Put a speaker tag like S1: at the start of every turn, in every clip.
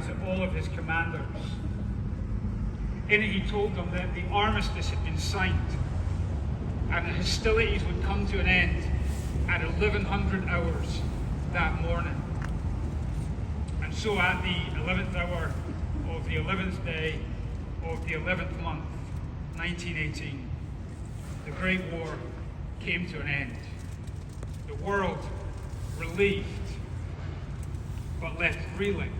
S1: to all of his commanders. In it he told them that the armistice had been signed and the hostilities would come to an end at 1100 hours that morning. And so at the 11th hour of the 11th day of the 11th month, 1918, the Great War came to an end. The world relieved, but left reeling.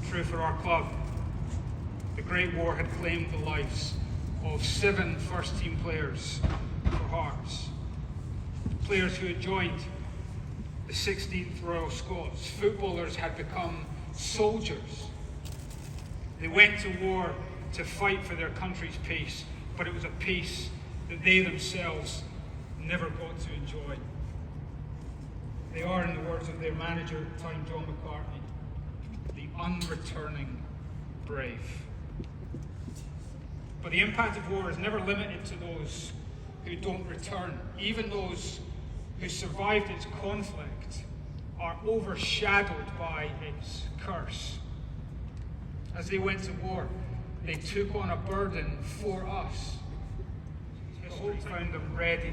S1: True for our club, the Great War had claimed the lives of 7 first-team players for Hearts. Players who had joined the 16th Royal Scots. Footballers had become soldiers. They went to war to fight for their country's peace, but it was a peace that they themselves never got to enjoy. They are, in the words of their manager at the time, John McCartney, the unreturning brave. But the impact of war is never limited to those who don't return. Even those who survived its conflict are overshadowed by its curse. As they went to war, they took on a burden for us. History found them ready.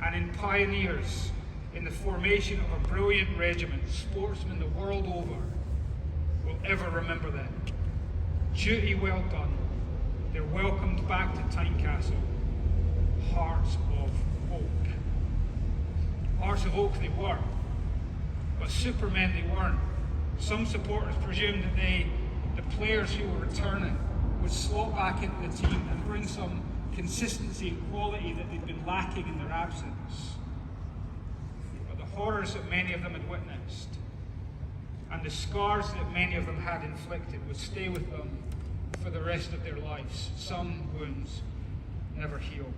S1: And in pioneers, in the formation of a brilliant regiment, sportsmen the world over will ever remember them. Duty well done. They're welcomed back to Tynecastle. Hearts of oak. Hearts of oak they were, but supermen they weren't. Some supporters presumed that the players who were returning, would slot back into the team and bring some consistency and quality that they'd been lacking in their absence. But the horrors that many of them had witnessed and the scars that many of them had inflicted would stay with them for the rest of their lives. Some wounds never healed.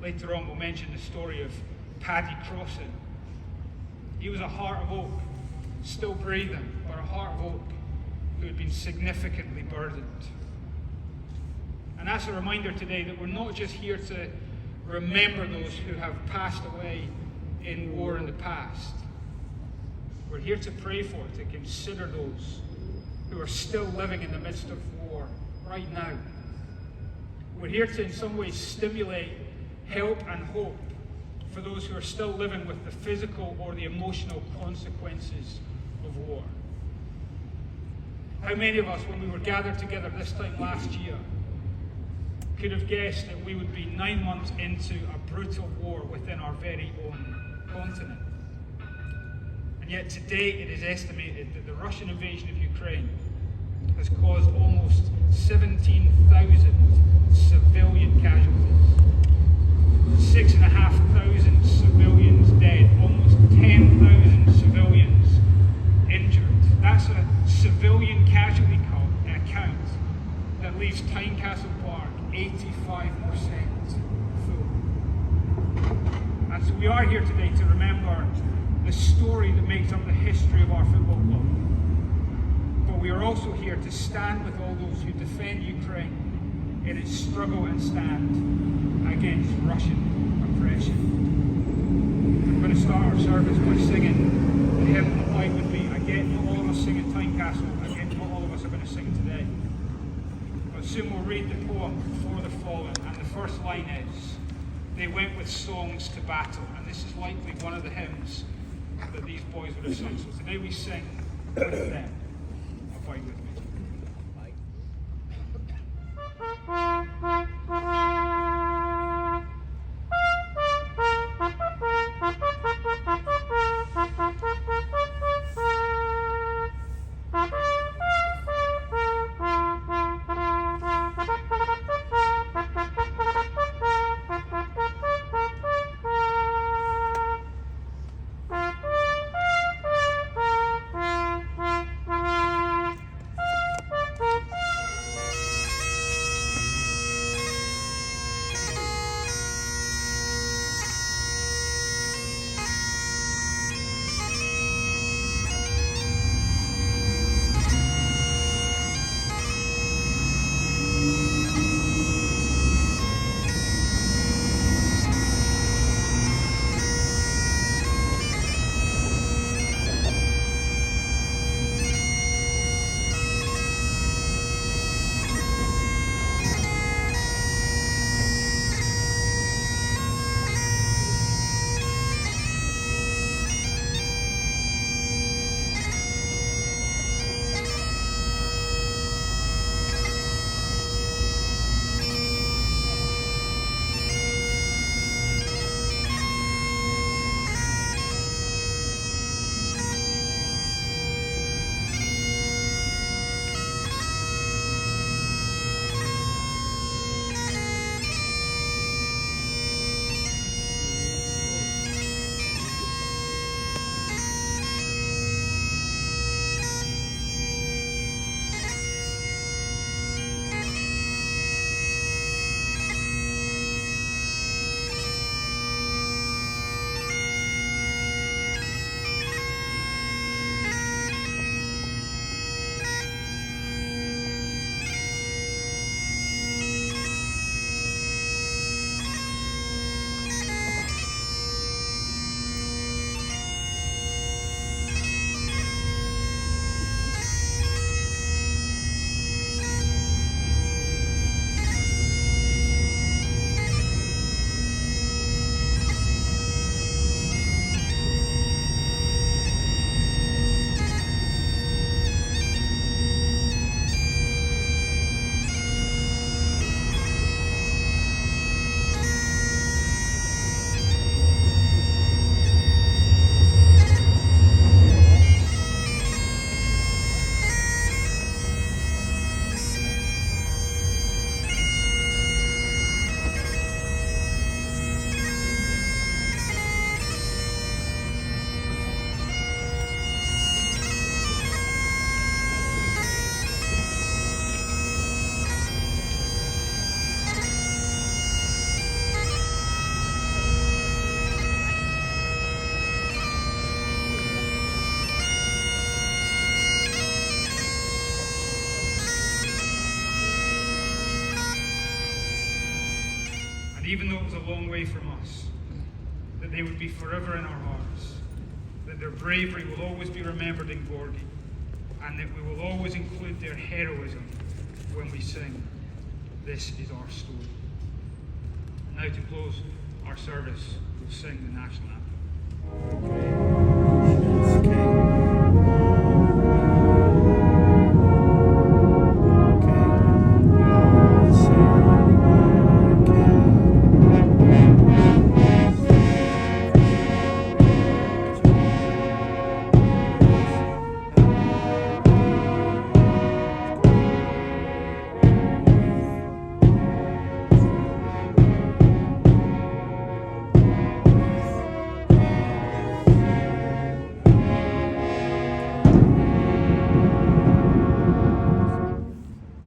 S1: Later on we'll mention the story of Paddy Crossan. He was a heart of oak, still breathing, but a heart of oak who had been significantly burdened. And that's a reminder today that we're not just here to remember those who have passed away in war in the past. We're here to pray for, to consider those who are still living in the midst of war right now. We're here to in some ways stimulate help and hope for those who are still living with the physical or the emotional consequences of war. How many of us, when we were gathered together this time last year, could have guessed that we would be 9 months into a brutal war within our very own continent? And yet today it is estimated that the Russian invasion of Ukraine has caused almost 17,000 civilian casualties, 6,500 civilians dead, almost 10,000 civilians injured. That's a civilian casualty count that leaves Tynecastle Park 85% full. And so we are here today to remember the story that makes up the history of our football club. But we are also here to stand with all those who defend Ukraine in its struggle and stand against Russian oppression. I'm going to start our service by singing the hymn Abide With Me. I get not all of us sing at Tynecastle. I get not all of us are going to sing today. But soon we'll read the poem For the Fallen, and the first line is, they went with songs to battle. And this is likely one of the hymns that these boys would have sung. So today we sing with them. Abide with me. even though it was a long way from us, that they would be forever in our hearts, that their bravery will always be remembered in Gorgie, and that we will always include their heroism when we sing, "This is our story." Now to close our service, we'll sing the national anthem.